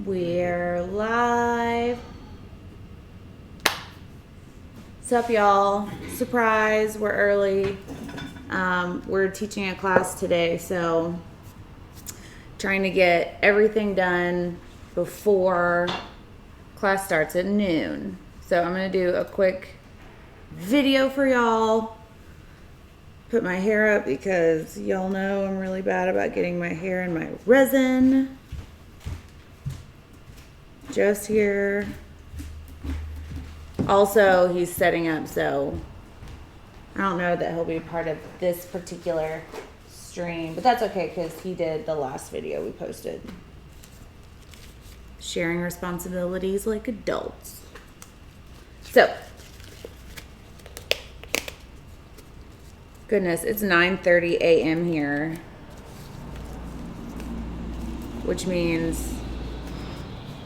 We're live. What's up, y'all? Surprise, we're early. We're teaching a class today, so trying to get everything done before class starts at noon. So I'm gonna do a quick video for y'all. Put my hair up because y'all know I'm really bad about getting my hair in my resin. Joe's here. Also, he's setting up, so I don't know that he'll be part of this particular stream, but that's okay because he did the last video we posted. Sharing responsibilities like adults. So, goodness, it's 9:30 a.m. here, which means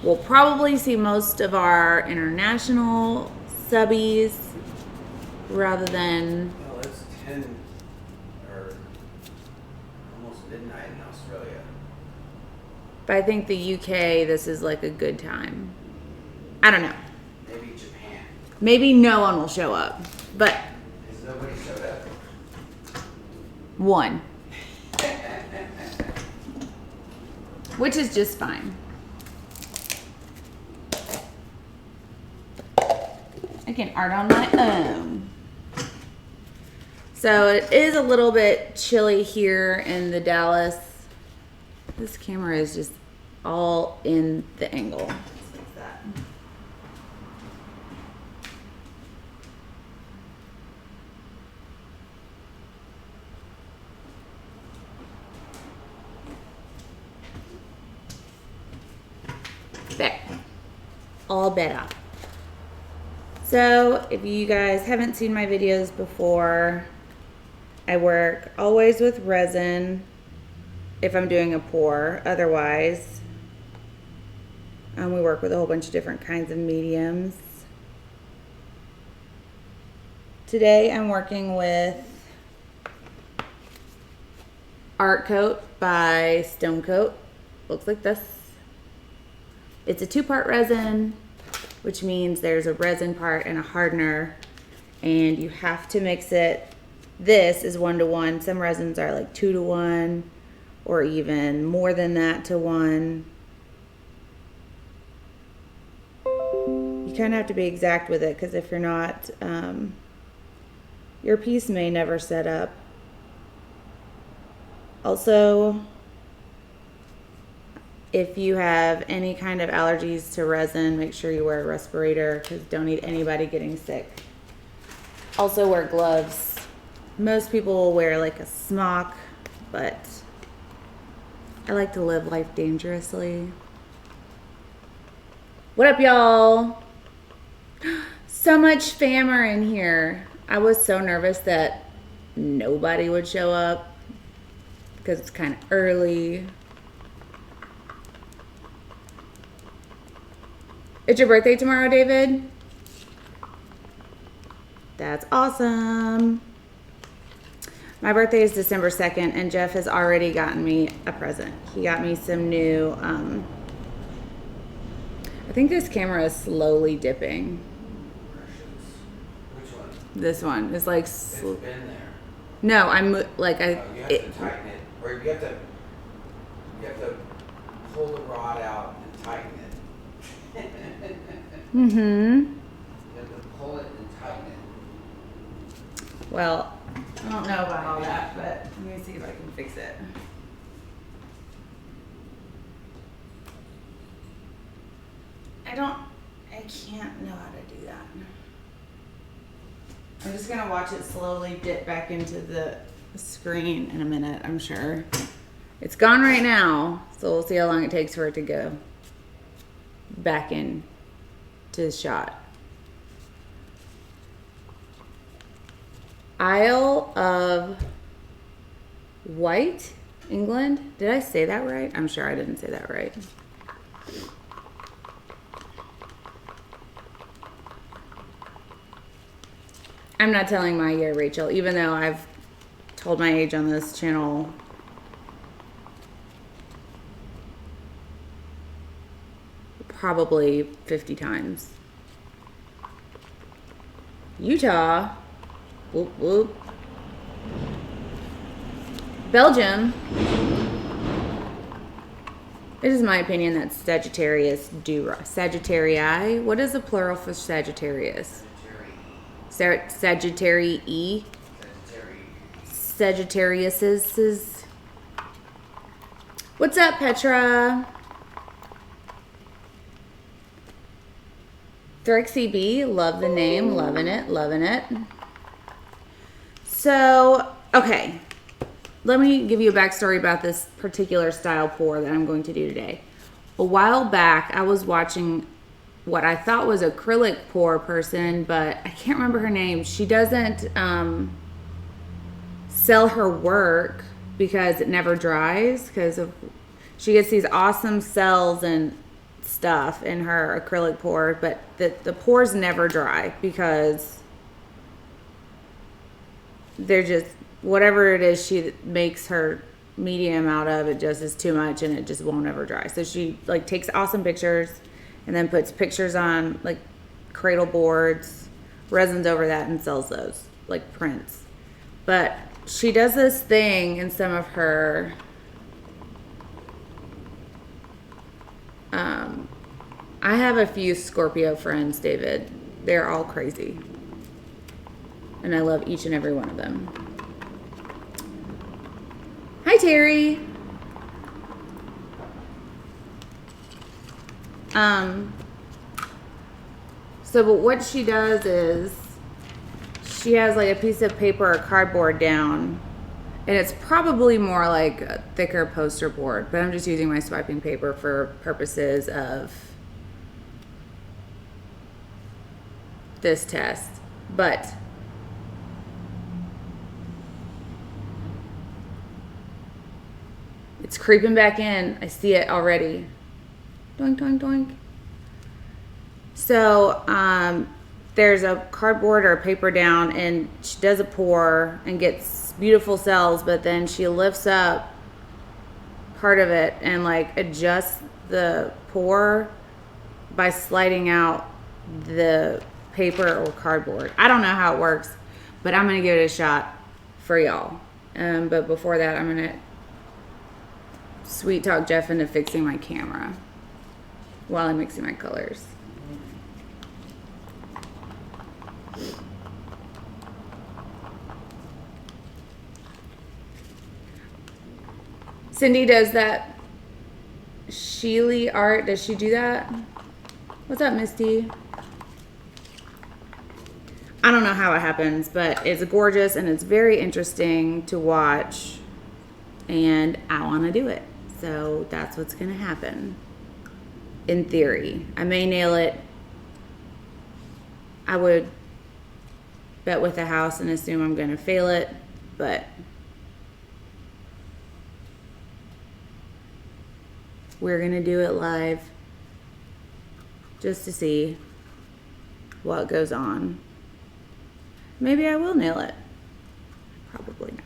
we'll probably see most of our international subbies rather than... Well, it's 10 or almost midnight in Australia. But I think the UK, this is like a good time. I don't know. Maybe Japan. Maybe no one will show up, but... Has nobody showed up? One. Which is just fine. I can art on my own. So it is a little bit chilly here in the Dallas. This camera is just all in the angle. Let's fix that. There. All better. So if you guys haven't seen my videos before, I work always with resin if I'm doing a pour. Otherwise, we work with a whole bunch of different kinds of mediums. Today I'm working with Art Coat by Stone Coat. Looks like this. It's a 2-part resin, which means there's a resin part and a hardener, and you have to mix it. This is 1-to-1. Some resins are like 2-to-1 or even more than that to 1. You kind of have to be exact with it because if you're not, your piece may never set up. Also, if you have any kind of allergies to resin, make sure you wear a respirator because don't need anybody getting sick. Also wear gloves. Most people will wear like a smock, but I like to live life dangerously. What up, y'all? So much fammer in here. I was so nervous that nobody would show up because it's kind of early. It's your birthday tomorrow, David? That's awesome. My birthday is December 2nd, and Jeff has already gotten me a present. He got me some new, I think this camera is slowly dipping. Which one? This one is like... It's been there. No, I'm like... You have to tighten it. Or you have to pull the rod out and tighten it. Mm-hmm. You have to pull it and tighten it. Well, I don't know about all that, but let me see if I can fix it. I can't know how to do that. I'm just gonna watch it slowly dip back into the screen in a minute, I'm sure. It's gone right now, so we'll see how long it takes for it to go back in to the shot. Isle of Wight, England. Did I say that right? I'm sure I didn't say that right. I'm not telling my year, Rachel, even though I've told my age on this channel probably 50 times. Utah. Whoop, whoop. Belgium. It is my opinion that Sagittarius do Sagittarii. What is the plural for Sagittarius? Sagittarii. Sagittariuses. What's up, Petra? Thrixie B, love the name, loving it, loving it. So, okay. Let me give you a backstory about this particular style pour that I'm going to do today. A while back, I was watching what I thought was acrylic pour person, but I can't remember her name. She doesn't sell her work because it never dries, because she gets these awesome cells and stuff in her acrylic pour, but the pores never dry because they're just, whatever it is she makes her medium out of, it just is too much and it just won't ever dry. So she like takes awesome pictures and then puts pictures on like cradle boards, resins over that, and sells those like prints. But she does this thing in some of her I have a few Scorpio friends, David. They're all crazy. And I love each and every one of them. Hi, Terry. But what she does is she has like a piece of paper or cardboard down, and it's probably more like a thicker poster board, but I'm just using my swiping paper for purposes of this test. But it's creeping back in. I see it already. Doink, doink, doink. So there's a cardboard or a paper down, and she does a pour and gets beautiful cells, but then she lifts up part of it and like adjusts the pour by sliding out the paper or cardboard. I don't know how it works, but I'm gonna give it a shot for y'all. But before that, I'm gonna sweet talk Jeff into fixing my camera while I'm mixing my colors. Cindy does that Sheely art. Does she do that? What's up, Misty? I don't know how it happens, but it's gorgeous and it's very interesting to watch, and I want to do it. So that's what's going to happen. In theory, I may nail it. I would bet with a house and assume I'm going to fail it, but we're going to do it live just to see what goes on. Maybe I will nail it. Probably not.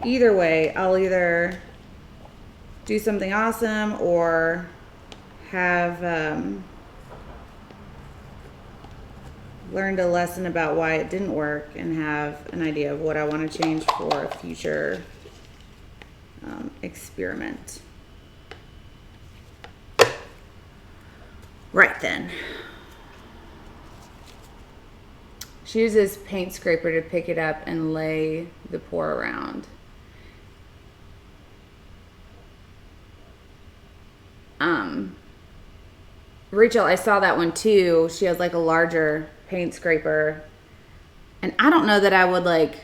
Either way, I'll either do something awesome or have learned a lesson about why it didn't work and have an idea of what I want to change for a future experiment. Right then. She uses paint scraper to pick it up and lay the pour around. Rachel, I saw that one too. She has like a larger paint scraper. And I don't know that I would like,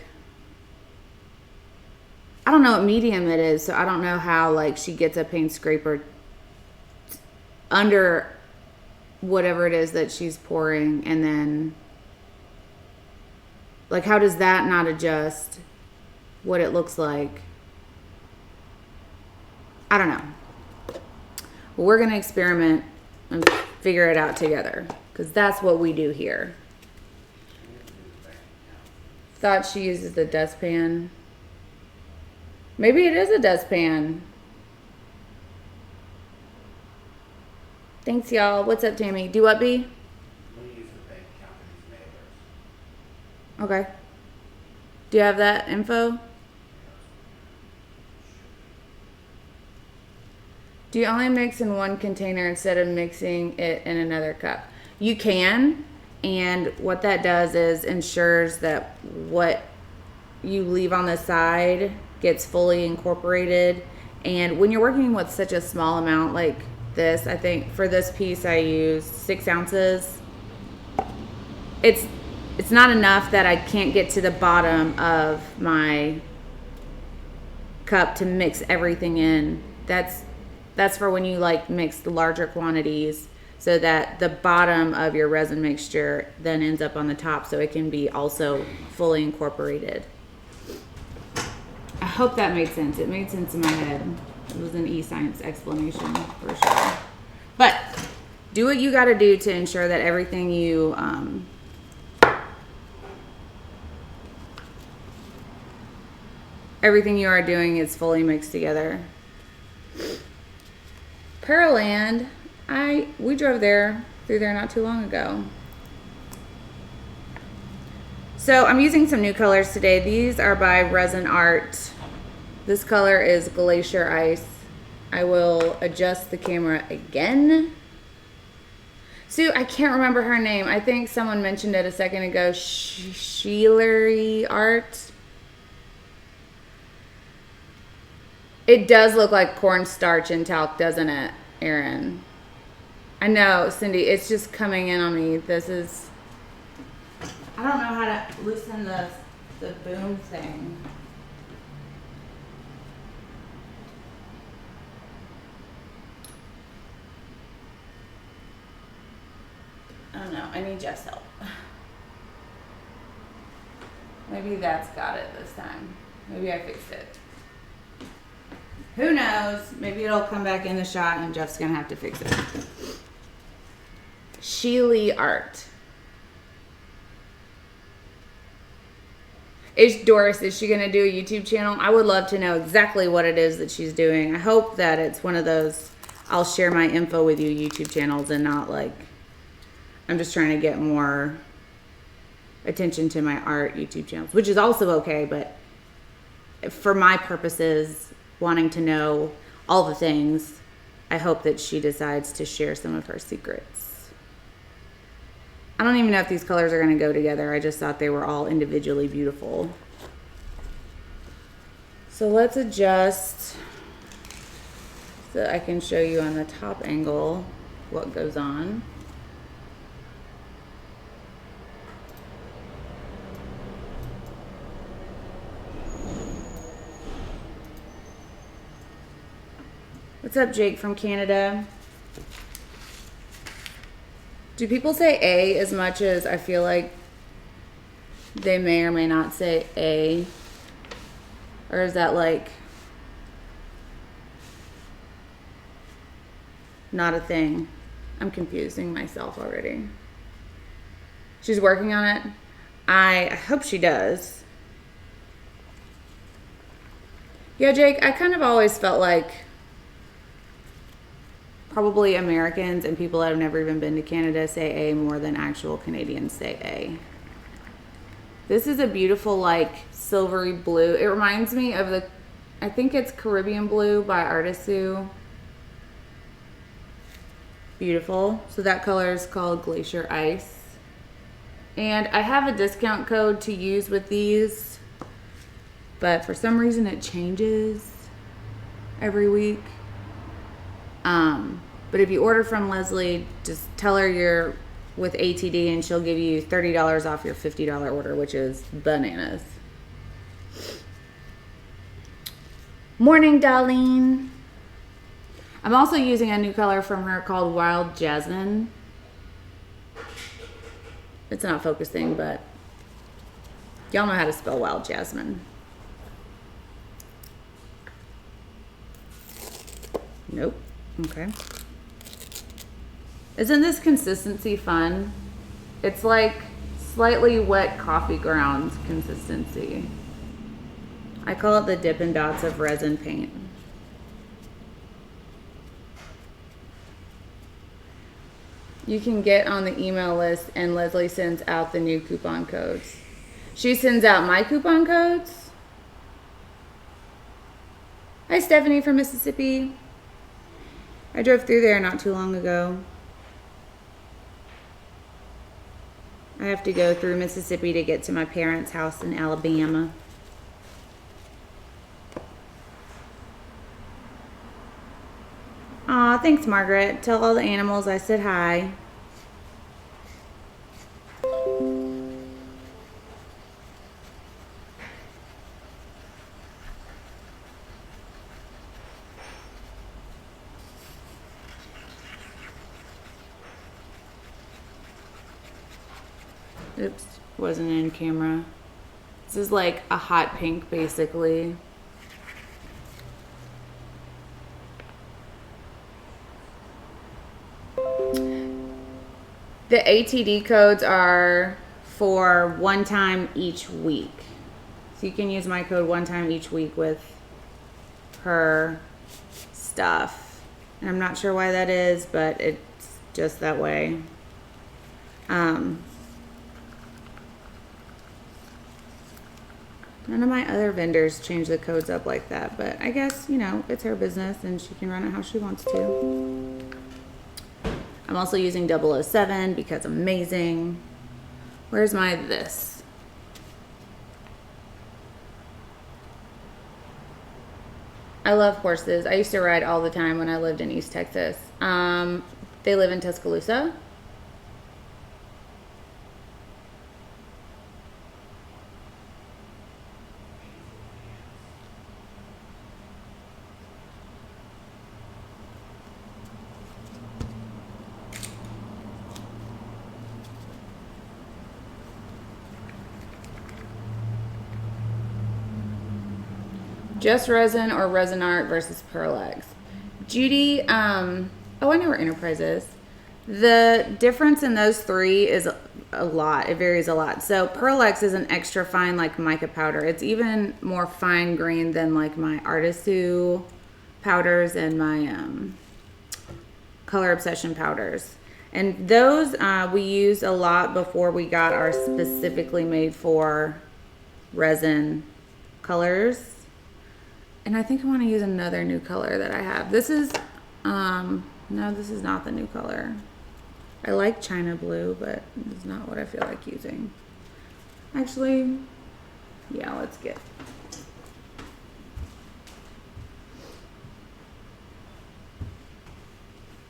I don't know what medium it is, so I don't know how like she gets a paint scraper under whatever it is that she's pouring, and then like how does that not adjust what it looks like? I don't know. Well, we're going to experiment and figure it out together, because that's what we do here. thought she uses the dustpan. Maybe it is a dustpan. Thanks, y'all. What's up, Tammy? Do what, B? We use the bank account for these mailers. Okay. Do you have that info? Do you only mix in one container instead of mixing it in another cup? You can, and what that does is ensures that what you leave on the side gets fully incorporated. And when you're working with such a small amount like this, I think for this piece I used 6 ounces. It's not enough that I can't get to the bottom of my cup to mix everything in. That's for when you like mix the larger quantities, so that the bottom of your resin mixture then ends up on the top, so it can be also fully incorporated. I hope that made sense. It made sense in my head. It was an e-science explanation for sure. But do what you got to do to ensure that everything you are doing is fully mixed together. Pearland, we drove through there not too long ago. So I'm using some new colors today. These are by Resin Art. This color is Glacier Ice. I will adjust the camera again. Sue, I can't remember her name. I think someone mentioned it a second ago. Sheelery Art. It does look like cornstarch and talc, doesn't it, Erin? I know, Cindy, it's just coming in on me. I don't know how to loosen the boom thing. I don't know, I need Jeff's help. Maybe that's got it this time. Maybe I fixed it. Who knows? Maybe it'll come back in the shot and Jeff's gonna have to fix it. Sheely Art. Doris, is she gonna do a YouTube channel? I would love to know exactly what it is that she's doing. I hope that it's one of those I'll share my info with you YouTube channels, and not like I'm just trying to get more attention to my art YouTube channels, which is also okay, but for my purposes, wanting to know all the things, I hope that she decides to share some of her secrets. I don't even know if these colors are going to go together. I just thought they were all individually beautiful. So let's adjust so I can show you on the top angle what goes on. What's up, Jake from Canada? Do people say A as much as I feel like they may or may not say A? Or is that like not a thing? I'm confusing myself already. She's working on it. I hope she does. Yeah, Jake, I kind of always felt like probably Americans and people that have never even been to Canada say A more than actual Canadians say A. This is a beautiful, like, silvery blue. It reminds me of I think it's Caribbean Blue by Artisu. Beautiful. So that color is called Glacier Ice. And I have a discount code to use with these, but for some reason it changes every week. But if you order from Leslie, just tell her you're with ATD and she'll give you $30 off your $50 order, which is bananas. Morning, Darlene. I'm also using a new color from her called Wild Jasmine. It's not focusing, but y'all know how to spell Wild Jasmine. Nope. Okay. Isn't this consistency fun? It's like slightly wet coffee ground consistency. I call it the Dippin' Dots of resin paint. You can get on the email list, and Leslie sends out the new coupon codes. She sends out my coupon codes. Hi, Stephanie from Mississippi. I drove through there not too long ago. I have to go through Mississippi to get to my parents' house in Alabama. Aw, thanks, Margaret. Tell all the animals I said hi. Oops, wasn't in camera. This is like a hot pink, basically. The ATD codes are for one time each week. So you can use my code one time each week with her stuff. And I'm not sure why that is, but it's just that way. None of my other vendors change the codes up like that, but I guess, you know, it's her business and she can run it how she wants to. I'm also using 007 because amazing. Where's my this? I love horses. I used to ride all the time when I lived in East Texas. They live in Tuscaloosa. Just resin or resin art versus Pearl-Ex. Judy, oh, I know where Enterprise is. The difference in those three is a lot. It varies a lot. So Pearl-Ex is an extra fine like mica powder. It's even more fine grained than like my Artisu powders and my Color Obsession powders. And those we used a lot before we got our specifically made for resin colors. And I think I want to use another new color that I have. This is, no, this is not the new color. I like China Blue, but it's not what I feel like using. Actually, yeah, let's get.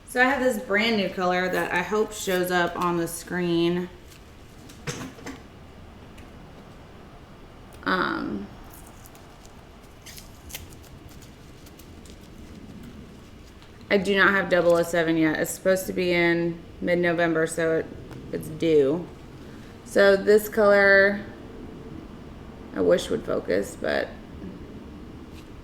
So I have this brand new color that I hope shows up on the screen. I do not have 007 yet. It's supposed to be in mid-November, so it's due. So this color, I wish would focus, but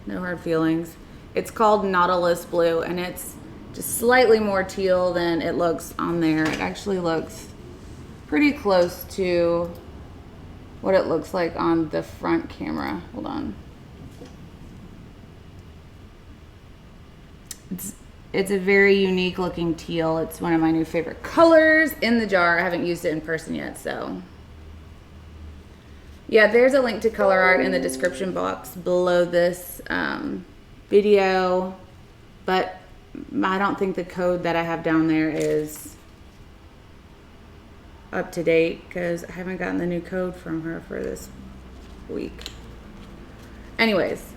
no hard feelings. It's called Nautilus Blue, and it's just slightly more teal than it looks on there. It actually looks pretty close to what it looks like on the front camera. Hold on. It's a very unique looking teal. It's one of my new favorite colors in the jar. I haven't used it in person yet, so. Yeah, there's a link to color art in the description box below this video, but I don't think the code that I have down there is up to date because I haven't gotten the new code from her for this week. Anyways.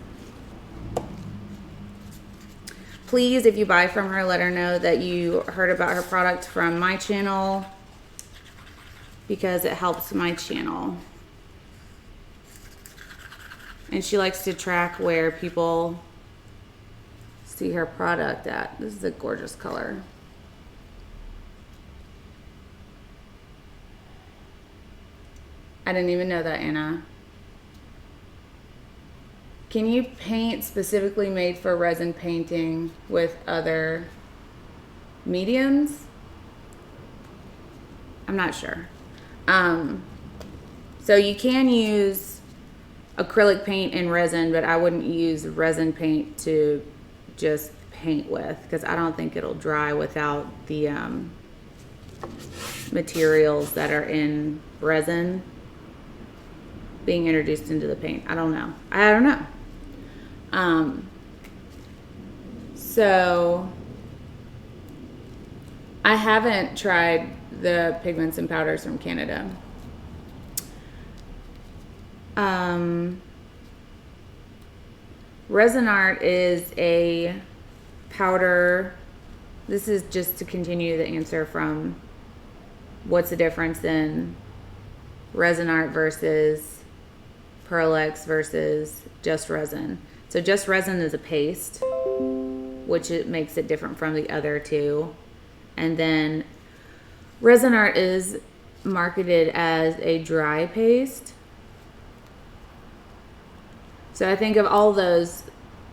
Please, if you buy from her, let her know that you heard about her product from my channel because it helps my channel. And she likes to track where people see her product at. This is a gorgeous color. I didn't even know that, Anna. Can you paint specifically made for resin painting with other mediums? I'm not sure. So you can use acrylic paint and resin, but I wouldn't use resin paint to just paint with, because I don't think it'll dry without the materials that are in resin being introduced into the paint. I don't know. So I haven't tried the pigments and powders from Canada. Resin art is a powder. This is just to continue the answer from what's the difference in resin art versus Pearl-Ex versus just resin. So just resin is a paste, which it makes it different from the other two. And then resin art is marketed as a dry paste. So I think of all those,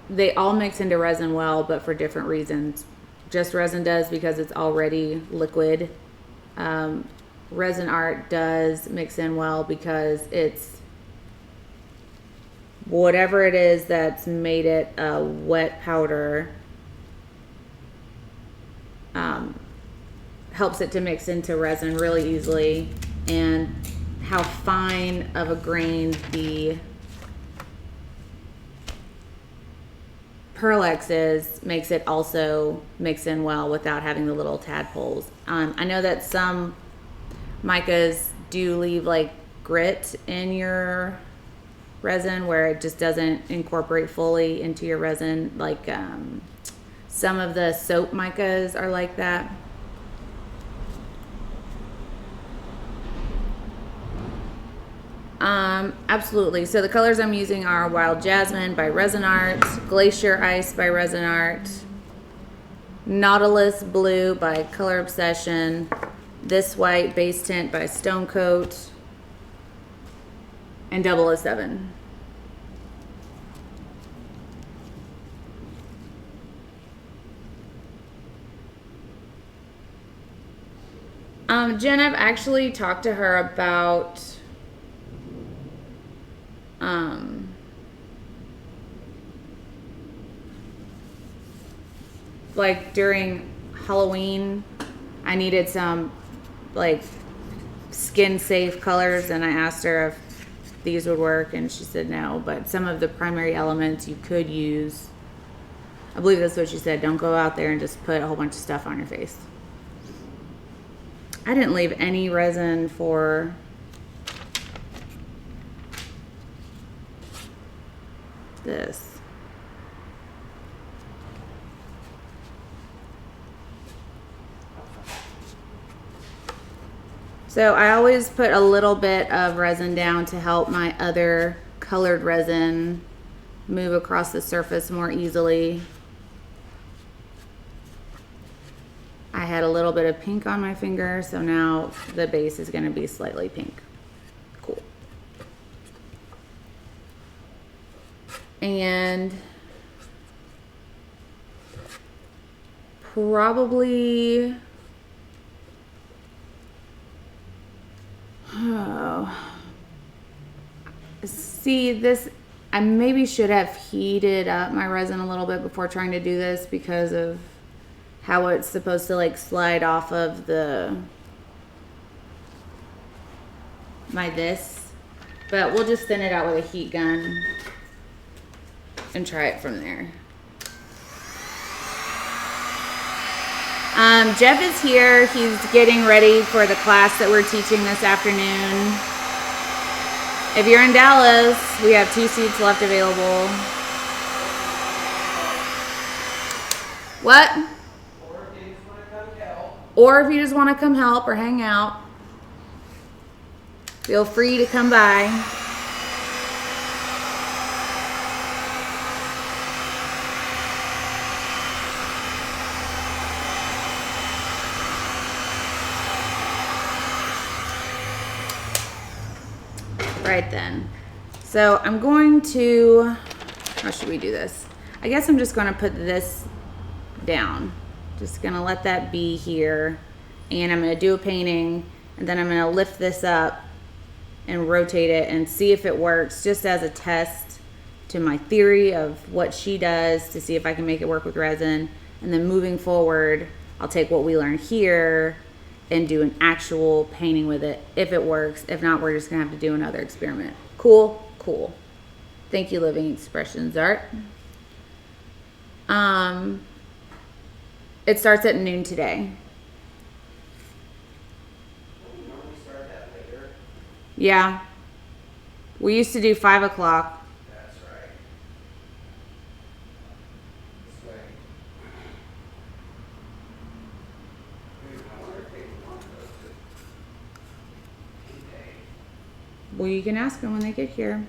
they all mix into resin well, but for different reasons. Just resin does because it's already liquid. Resin art does mix in well because it's whatever it is that's made it a wet powder, helps it to mix into resin really easily. And how fine of a grain the Pearl-Ex is makes it also mix in well without having the little tadpoles. I know that some micas do leave like grit in your resin where it just doesn't incorporate fully into your resin. Like some of the soap micas are like that. Absolutely. So the colors I'm using are Wild Jasmine by Resin Art, Glacier Ice by Resin Art, Nautilus Blue by Color Obsession, This White Base Tint by Stone Coat, and 007. Jen, I've actually talked to her about like during Halloween, I needed some like skin safe colors, and I asked her if these would work, and she said no, but some of the primary elements you could use. I believe that's what she said. Don't go out there and just put a whole bunch of stuff on your face. I didn't leave any resin for this. So I always put a little bit of resin down to help my other colored resin move across the surface more easily. I had a little bit of pink on my finger, so now the base is going to be slightly pink. Cool. And probably, see this, I maybe should have heated up my resin a little bit before trying to do this because of how it's supposed to like slide off of this, but we'll just thin it out with a heat gun and try it from there. Jeff is here. He's getting ready for the class that we're teaching this afternoon. If you're in Dallas, we have 2 seats left available. What? Or if you just want to come help or hang out, feel free to come by. Right then. So I'm going to, how should we do this? I guess I'm just going to put this down. Just gonna let that be here, and I'm gonna do a painting, and then I'm gonna lift this up and rotate it and see if it works, just as a test to my theory of what she does, to see if I can make it work with resin. And then moving forward, I'll take what we learn here and do an actual painting with it if it works. If not, we're just gonna have to do another experiment. Cool. Thank you, Living Expressions Art. It starts at noon today. We normally start that later. Yeah. We used to do 5 o'clock. That's right. This way. I wonder if they want those to paint day. Well, you can ask them when they get here.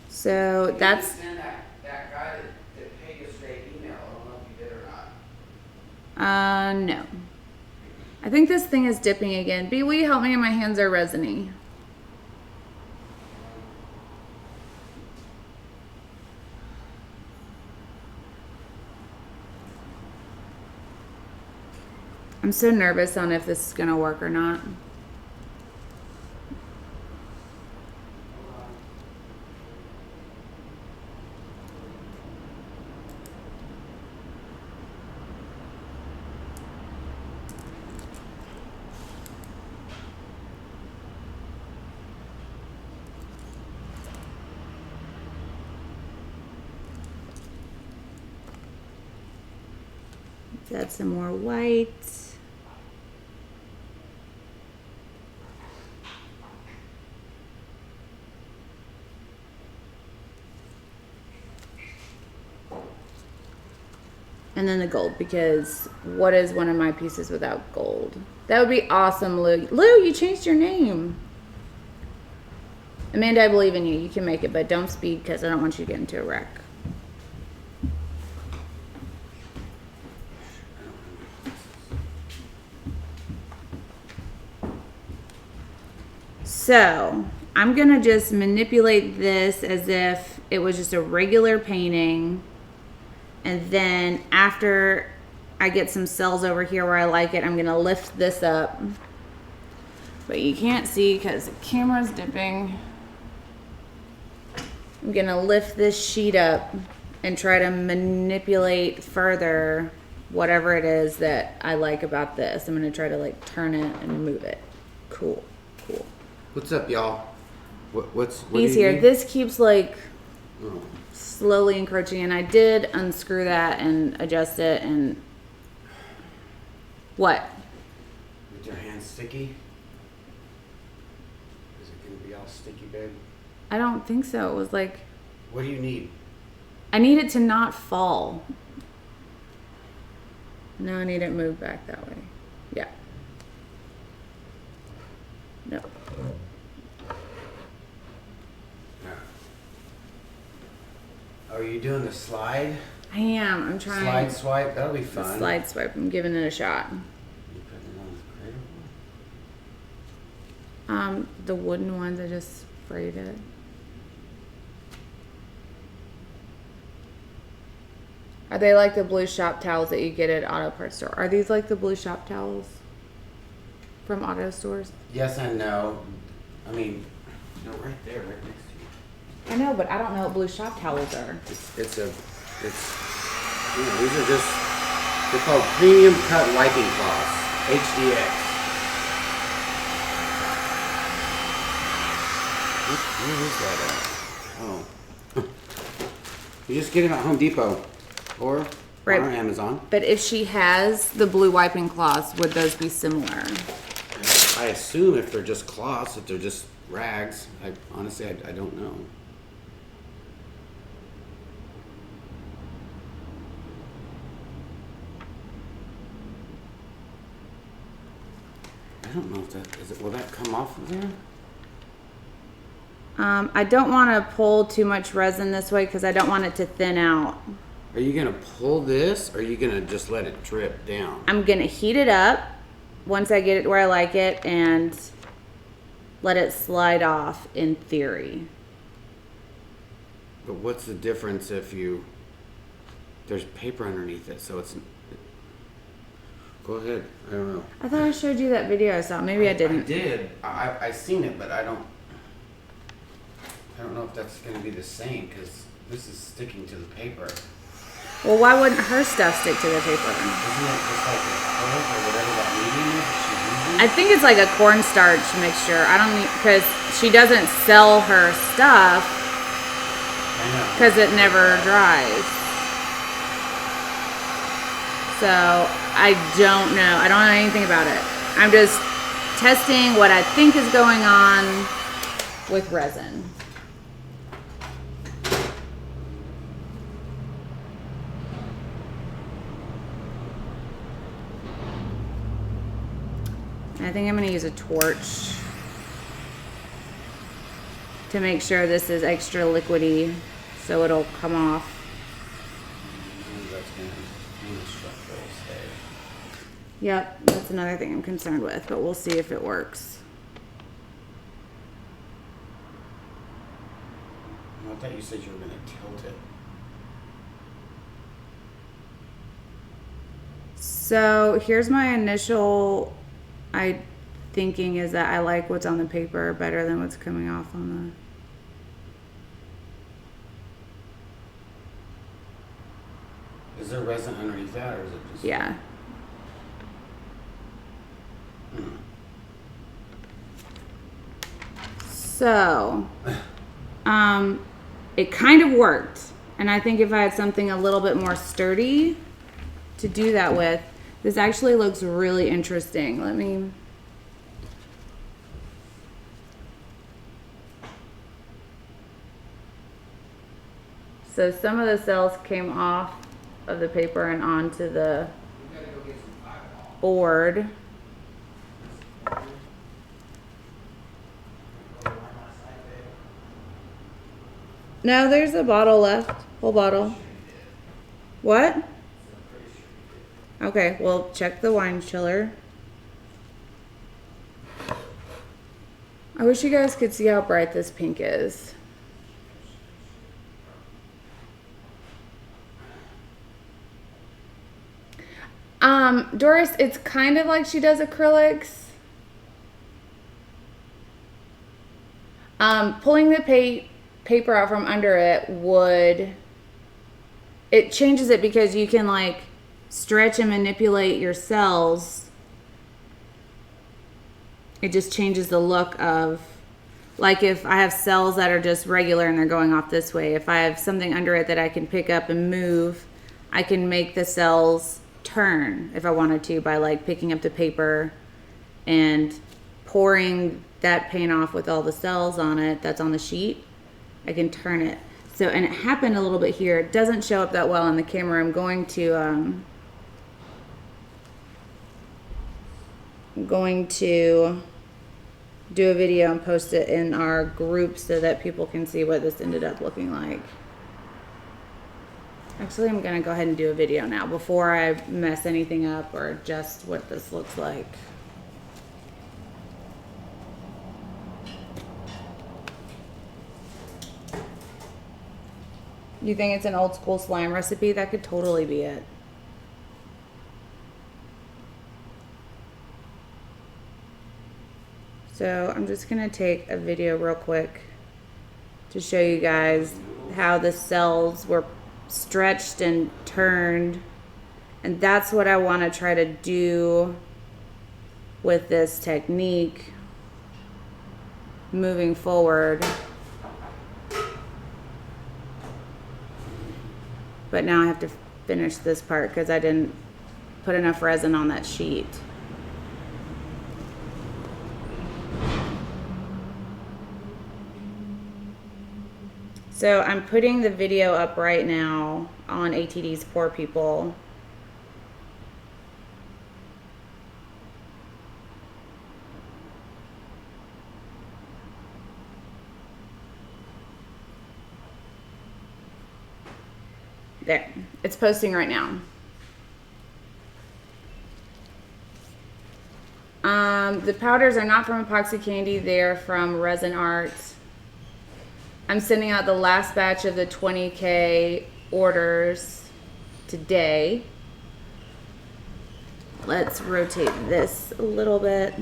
So that's... You send that guy that paid you straight email. I don't know if you did or not. No. I think this thing is dipping again. B, will you help me? My hands are resiny. I'm so nervous on if this is gonna work or not. Let's add some more white. And then the gold, because what is one of my pieces without gold? That would be awesome, Lou. Lou, you changed your name. Amanda, I believe in you. You can make it, but don't speed because I don't want you to get into a wreck. So I'm gonna just manipulate this as if it was just a regular painting. And then after I get some cells over here where I like it, I'm gonna lift this up. But you can't see because the camera's dipping. I'm gonna lift this sheet up and try to manipulate further whatever it is that I like about this. I'm gonna try to like turn it and move it. Cool. What's up, y'all? What He's do you here. need? This keeps like Oh. slowly encroaching, and I did unscrew that and adjust it. And what? With your hands sticky? Is it gonna be all sticky, babe? I don't think so. It was like, What do you need? I need it to not fall. No, I need it moved back that way. Yeah. No. Are you doing the slide? I am. I'm trying. Slide swipe? That'll be The fun. slide swipe. I'm giving it a shot. You putting it on the cradle? The wooden ones, I just sprayed it. Are they like the blue shop towels that you get at auto parts store? Are these like the blue shop towels from auto stores? Yes and no. I mean, no, right there, right next to you. I know, but I don't know what blue shop towels are. It's you know, these are just, they're called premium cut wiping cloths, HDX. Where is that at? Oh. You just get them at Home Depot or Right. on Amazon. But if she has the blue wiping cloths, would those be similar? I assume if they're just cloths, if they're just rags, honestly, I don't know. I don't know if that is it. Will that come off of there? I don't want to pull too much resin this way because I don't want it to thin out. Are you gonna pull this, or are you gonna just let it drip down? I'm going to heat it up once I get it where I like it and let it slide off in theory. But what's the difference if there's paper underneath it, so it's. Go ahead. I don't know. I thought I showed you that video I saw. Maybe I didn't. I did. I seen it, but I don't know if that's going to be the same because this is sticking to the paper. Well, why wouldn't her stuff stick to the paper? Isn't it just like acrylic or whatever that medium is that she's using? I think it's like a cornstarch mixture. I don't need, because she doesn't sell her stuff I know. because it never dries. So I don't know. I don't know anything about it. I'm just testing what I think is going on with resin. I think I'm going to use a torch to make sure this is extra liquidy so it'll come off. That's going to structural stay. Yep, that's another thing I'm concerned with, but we'll see if it works. I thought you said you were going to tilt it. So here's my initial thinking is that I like what's on the paper better than what's coming off on the... Is there resin underneath that or is it just... Yeah. So, it kind of worked. And I think if I had something a little bit more sturdy to do that with, this actually looks really interesting. Let me... So some of the cells came off of the paper and onto the board. No, there's a bottle left. Whole bottle. What? Okay, well, check the wine chiller. I wish you guys could see how bright this pink is. Doris, it's kind of like she does acrylics. Pulling the paper out from under it it changes it because you can like stretch and manipulate your cells. It just changes the look of, like if I have cells that are just regular and they're going off this way, if I have something under it that I can pick up and move, I can make the cells turn if I wanted to by like picking up the paper and pouring that paint off with all the cells on it that's on the sheet. I can turn it. So, and it happened a little bit here. It doesn't show up that well on the camera. I'm going to do a video and post it in our group so that people can see what this ended up looking like. Actually, I'm going to go ahead and do a video now before I mess anything up or adjust what this looks like. You think it's an old school slime recipe? That could totally be it. So I'm just going to take a video real quick to show you guys how the cells were stretched and turned. And that's what I want to try to do with this technique moving forward. But now I have to finish this part because I didn't put enough resin on that sheet. So I'm putting the video up right now on ATD's Poor People. There, it's posting right now. The powders are not from Epoxy Candy, they're from Resin Art. I'm sending out the last batch of the 20K orders today. Let's rotate this a little bit.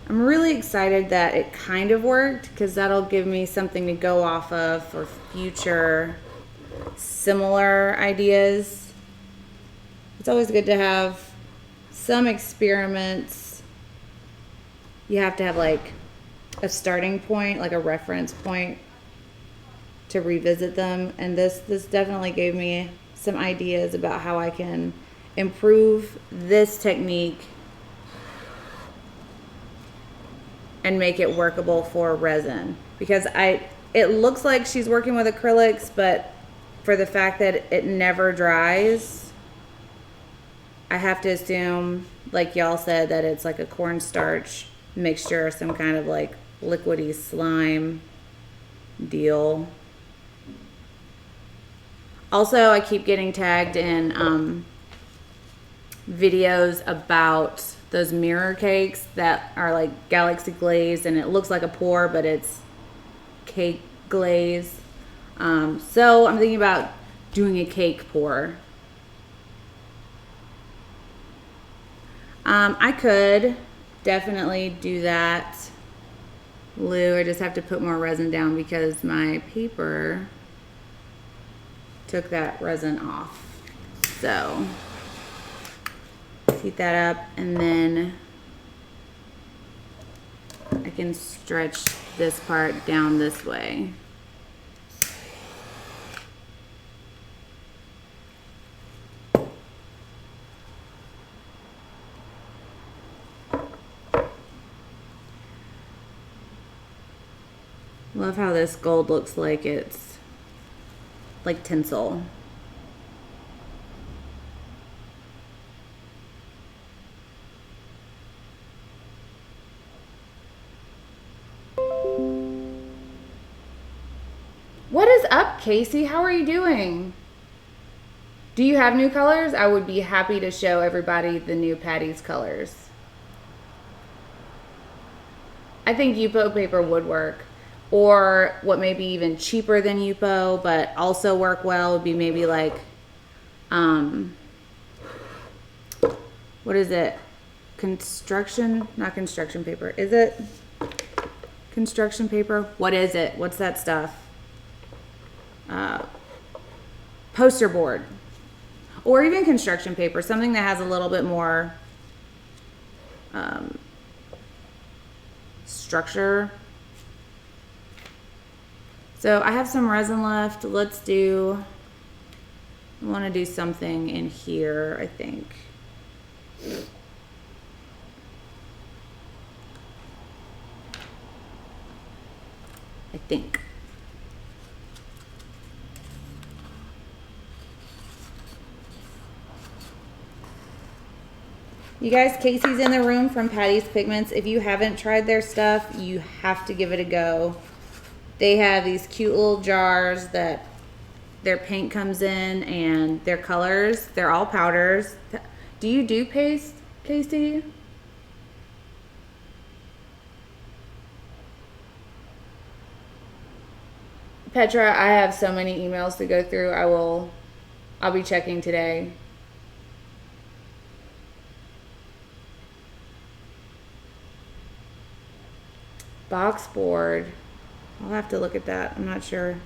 I'm really excited that it kind of worked because that'll give me something to go off of for future similar ideas. It's always good to have some experiments. You have to have like a starting point, like a reference point to revisit them. And this definitely gave me some ideas about how I can improve this technique and make it workable for resin, because it looks like she's working with acrylics, but for the fact that it never dries, I have to assume, like y'all said, that it's like a cornstarch mixture or some kind of like liquidy slime deal. Also, I keep getting tagged in videos about those mirror cakes that are like galaxy glaze, and it looks like a pour, but it's cake glaze. So I'm thinking about doing a cake pour. I could definitely do that, Lou. I just have to put more resin down because my paper took that resin off. So heat that up, and then I can stretch this part down this way. Love how this gold looks like it's like tinsel. What is up, Casey? How are you doing? Do you have new colors? I would be happy to show everybody the new Patty's colors. I think Yupo paper would work. Or what may be even cheaper than Yupo, but also work well, would be maybe like, what is it? Not construction paper. Is it construction paper? What is it? What's that stuff? Poster board. Or even construction paper, something that has a little bit more structure. So I have some resin left. I want to do something in here, I think. You guys, Casey's in the room from Patty's Pigments. If you haven't tried their stuff, you have to give it a go. They have these cute little jars that their paint comes in, and their colors, they're all powders. Do you do paste, Casey? Petra, I have so many emails to go through. I'll be checking today. Box board. I'll have to look at that. I'm not sure.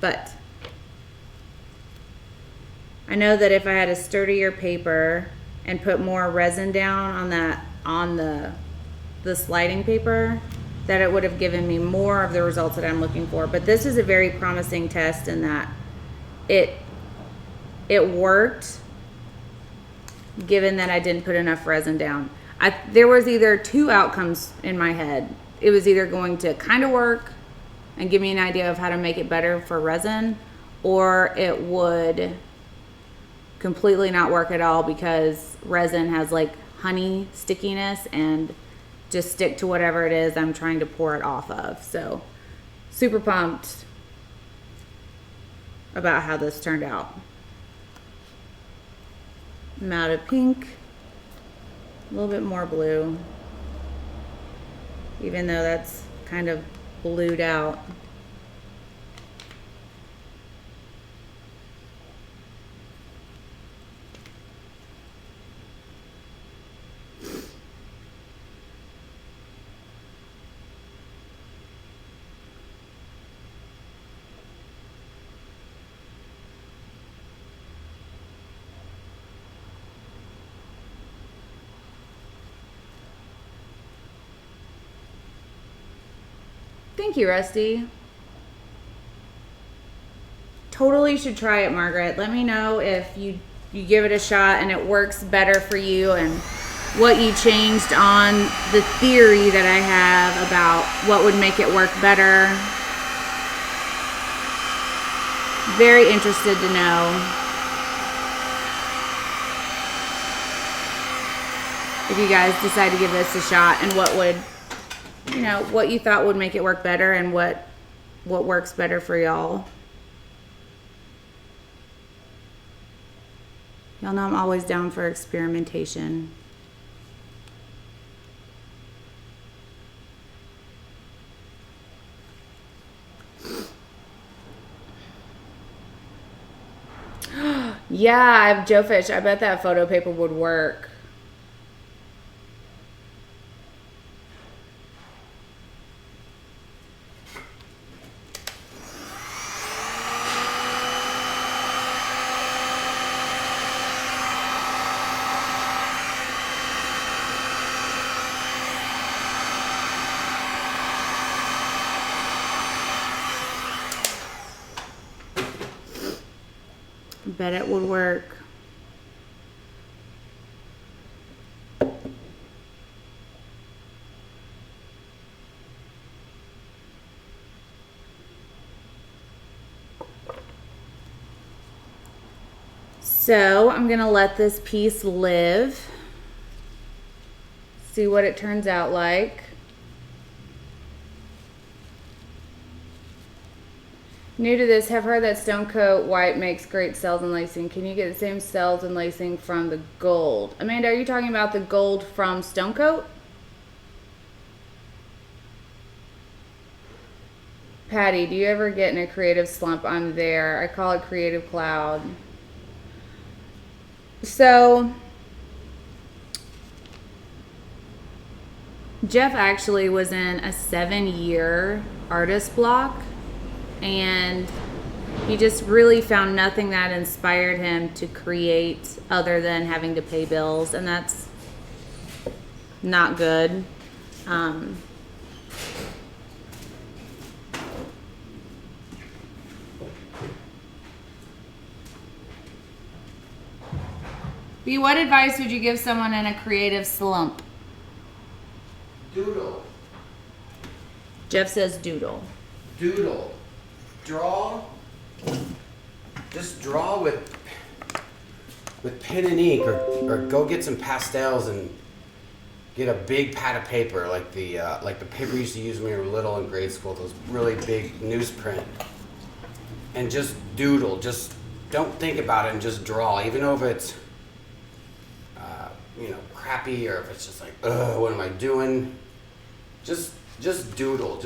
But I know that if I had a sturdier paper and put more resin down on the sliding paper, that it would have given me more of the results that I'm looking for. But this is a very promising test in that it worked, given that I didn't put enough resin down. There was either two outcomes in my head. It was either going to kind of work and give me an idea of how to make it better for resin, or it would completely not work at all because resin has like honey stickiness and just stick to whatever it is I'm trying to pour it off of. So super pumped about how this turned out. I'm out of pink, a little bit more blue. even though that's kind of blued out. Thank you, Rusty. Totally should try it, Margaret. Let me know if you give it a shot and it works better for you, and what you changed on the theory that I have about what would make it work better. Very interested to know if you guys decide to give this a shot, and what would, what you thought would make it work better, and what works better for y'all. Y'all know I'm always down for experimentation. Yeah, I have Joe Fish. I bet that photo paper would work. Bet it would work. So I'm gonna let this piece live. See what it turns out like. New to this, have heard that stone coat white makes great cells and lacing. Can you get the same cells and lacing from the gold? Amanda, are you talking about the gold from stone coat? Patty, do you ever get in a creative slump? I'm there. I call it creative cloud. So Jeff actually was in a 7-year artist block, and he just really found nothing that inspired him to create other than having to pay bills, and that's not good. B, what advice would you give someone in a creative slump? Doodle. Jeff says doodle. Doodle. Draw. Just draw with pen and ink, or go get some pastels and get a big pad of paper, like the paper you used to use when you were little in grade school, those really big newsprint, and just doodle. Just don't think about it and just draw, even though if it's crappy, or if it's just like, ugh, what am I doing? Just doodle,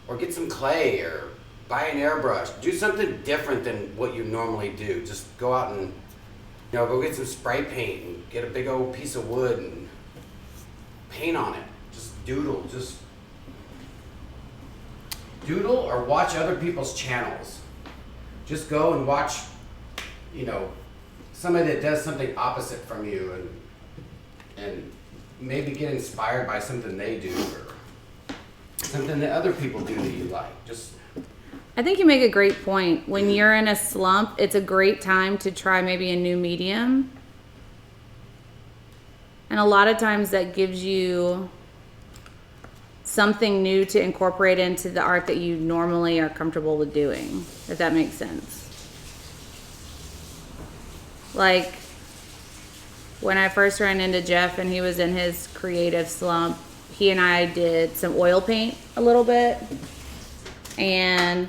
or get some clay, or buy an airbrush. Do something different than what you normally do. Just go out and, go get some spray paint and get a big old piece of wood and paint on it. Just doodle, or watch other people's channels. Just go and watch, somebody that does something opposite from you, and maybe get inspired by something they do, or something that other people do that you like. I think you make a great point. When you're in a slump, it's a great time to try maybe a new medium. And a lot of times that gives you something new to incorporate into the art that you normally are comfortable with doing, if that makes sense. Like, when I first ran into Jeff and he was in his creative slump, he and I did some oil paint a little bit, and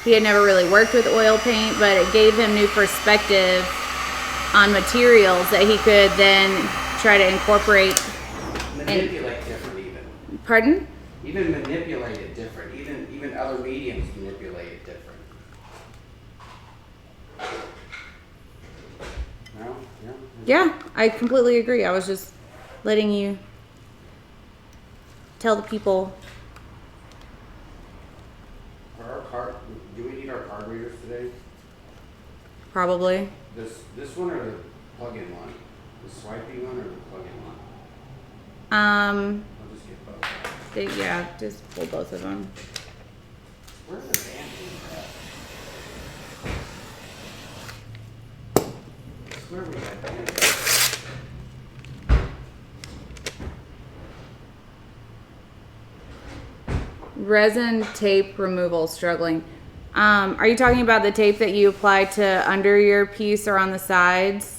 he had never really worked with oil paint, but it gave him new perspective on materials that he could then try to incorporate Manipulate different even. Pardon? Even manipulate it different. Even other mediums manipulate it different. No? Yeah, I completely agree. I was just letting you tell the people. Do we need our card readers today? Probably. This one or the plug-in one? The swipey one or the plug-in one? I'll just get both. Yeah, just pull both of them. Where's the band at? Where we got band? Resin tape removal struggling. Are you talking about the tape that you apply to under your piece or on the sides?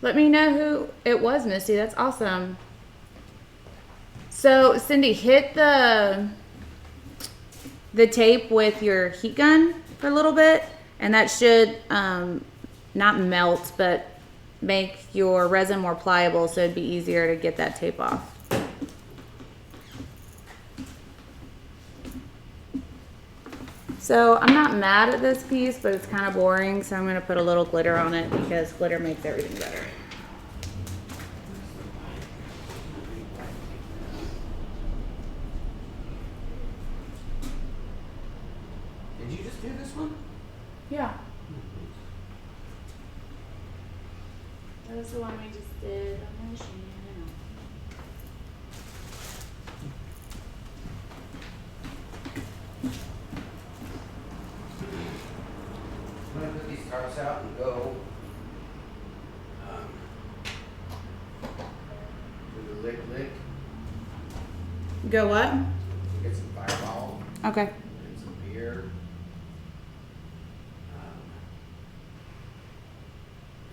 Let me know who it was, Misty. That's awesome. So, Cindy, hit the tape with your heat gun for a little bit, and that should not melt, but make your resin more pliable, so it'd be easier to get that tape off. So I'm not mad at this piece, but it's kind of boring, so I'm going to put a little glitter on it because glitter makes everything better. Did you just do this one? Yeah. That was the one we just did on the machine. I'm gonna put these cards out and go do the lick. Go what? Get some Fireball Okay. and some beer.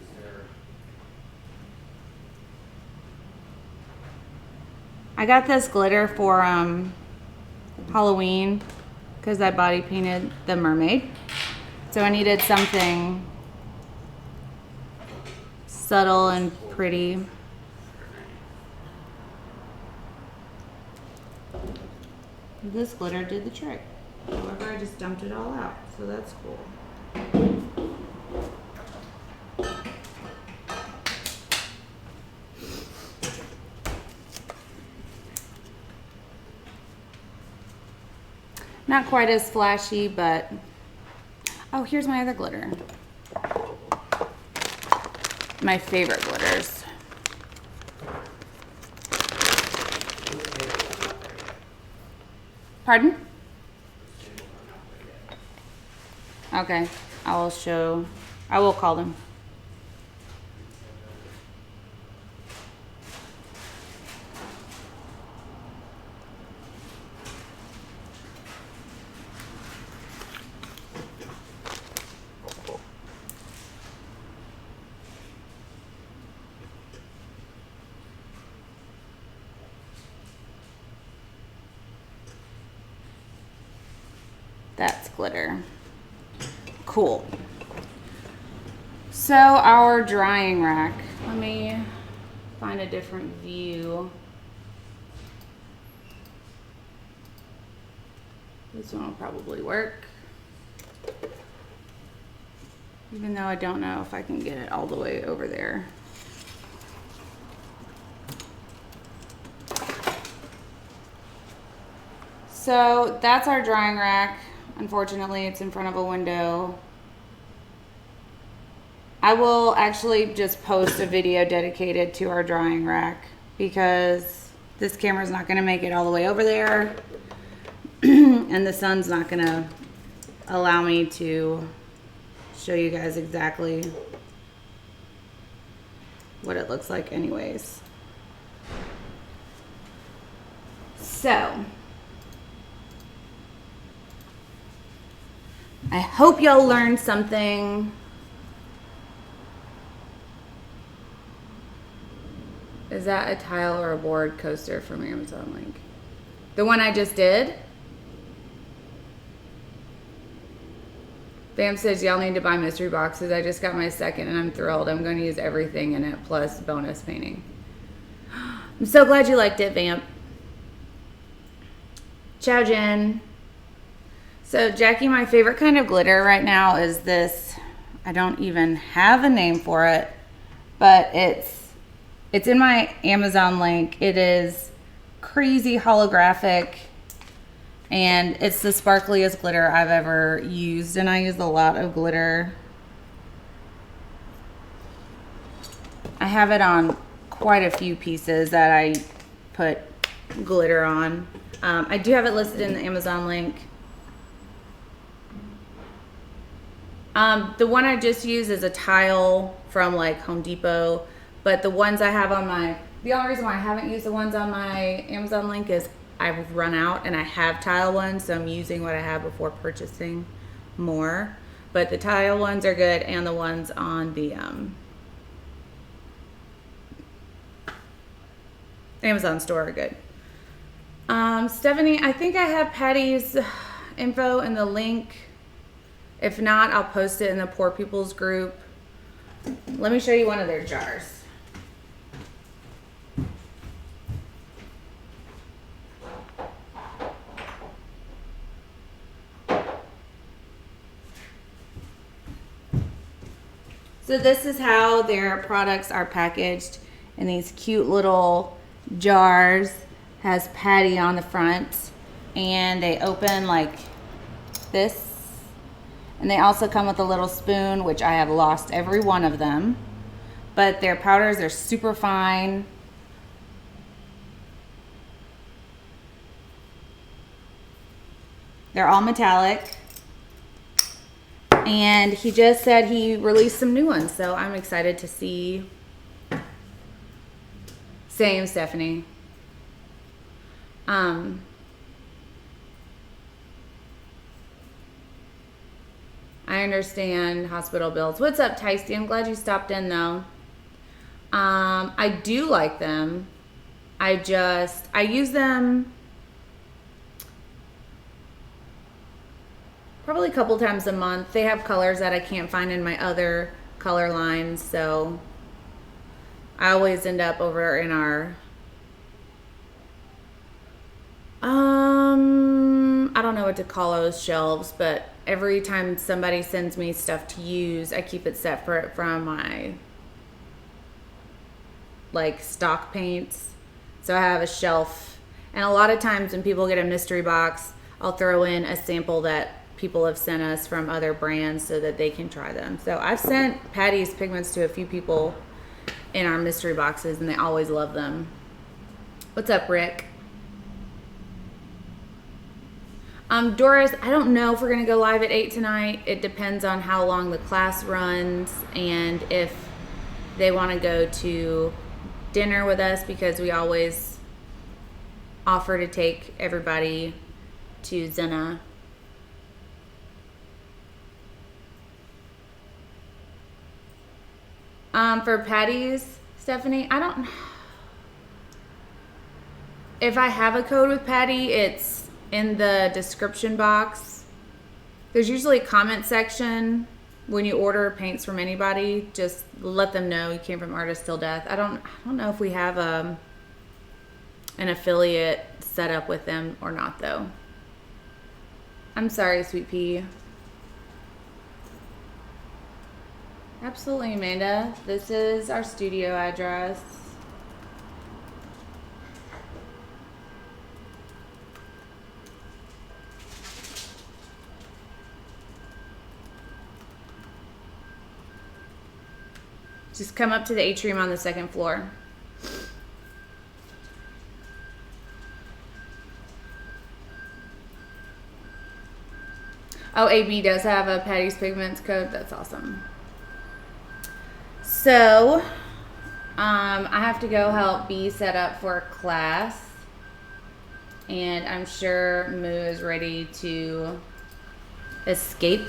Is there? I got this glitter for Halloween because I body painted the mermaid. So I needed something subtle and pretty. This glitter did the trick. However, I just dumped it all out, so that's cool. Not quite as flashy, but... Oh, here's my other glitter. My favorite glitters. Pardon? Okay, I will call them. That's glitter. Cool. So our drying rack. Let me find a different view. This one will probably work. Even though I don't know if I can get it all the way over there. So that's our drying rack. Unfortunately, it's in front of a window. I will actually just post a video dedicated to our drying rack because this camera's not going to make it all the way over there. And the sun's not going to allow me to show you guys exactly what it looks like anyways. So I hope y'all learned something. Is that a tile or a board coaster from Amazon link? The one I just did? Bam says y'all need to buy mystery boxes. I just got my second and I'm thrilled. I'm going to use everything in it plus bonus painting. I'm so glad you liked it, Vamp. Ciao, Jen. So, Jackie, my favorite kind of glitter right now is this. I don't even have a name for it, but it's in my Amazon link. It is crazy holographic, and it's the sparkliest glitter I've ever used, and I use a lot of glitter. I have it on quite a few pieces that I put glitter on. I do have it listed in the Amazon link. The one I just used is a tile from like Home Depot, but the ones I have on the only reason why I haven't used the ones on my Amazon link is I've run out and I have tile ones, so I'm using what I have before purchasing more. But the tile ones are good, and the ones on the Amazon store are good. Stephanie, I think I have Patty's info in the link. If not, I'll post it in the Poor People's group. Let me show you one of their jars. So this is how their products are packaged in these cute little jars. Has Patty on the front, and they open like this. And they also come with a little spoon, which I have lost every one of them. But their powders are super fine. They're all metallic. And he just said he released some new ones, so I'm excited to see. Same, Stephanie. I understand hospital bills. What's up, Tasty? I'm glad you stopped in, though. I do like them. I use them probably a couple times a month. They have colors that I can't find in my other color lines, so I always end up over in our I don't know what to call those shelves, but every time somebody sends me stuff to use, I keep it separate from my like stock paints. So I have a shelf, and a lot of times when people get a mystery box, I'll throw in a sample that people have sent us from other brands so that they can try them. So I've sent Patty's pigments to a few people in our mystery boxes, and they always love them. What's up, Rick? Doris, I don't know if we're going to go live at 8 tonight. It depends on how long the class runs and if they want to go to dinner with us, because we always offer to take everybody to Zena. For Patty's, Stephanie, I don't... If I have a code with Patty, it's in the description box. There's usually a comment section when you order paints from anybody. Just let them know you came from Artist Till Death. I don't know if we have an affiliate set up with them or not, though. I'm sorry, Sweet Pea. Absolutely, Amanda. This is our studio address. Just come up to the atrium on the second floor. Oh, AB does have a Patty's Pigments code. That's awesome. So, I have to go help B set up for class. And I'm sure Moo is ready to escape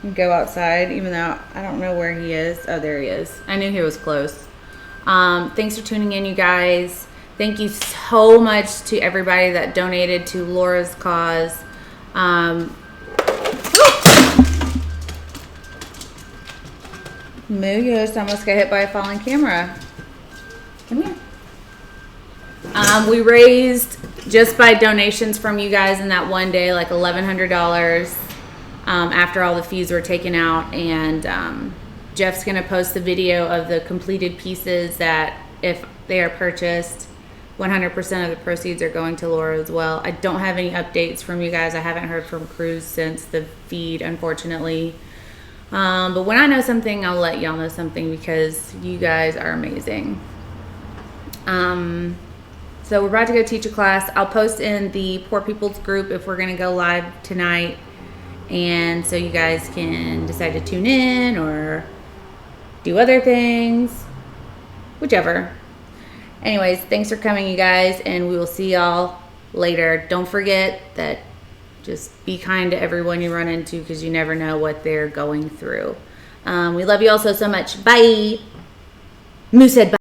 and go outside, even though I don't know where he is. Oh, there he is. I knew he was close. Thanks for tuning in, you guys. Thank you so much to everybody that donated to Laura's cause. Moo, you just almost got hit by a falling camera. Come here. We raised, just by donations from you guys in that one day, like $1,100 after all the fees were taken out. And Jeff's going to post the video of the completed pieces that, if they are purchased, 100% of the proceeds are going to Laura as well. I don't have any updates from you guys. I haven't heard from Cruz since the feed, unfortunately. But when I know something, I'll let y'all know something, because you guys are amazing. So we're about to go teach a class. I'll post in the Poor People's group if we're going to go live tonight. And so you guys can decide to tune in or do other things, whichever. Anyways, thanks for coming, you guys, and we will see y'all later. Don't forget that just be kind to everyone you run into, because you never know what they're going through. We love you all so much. Bye. Moose said bye.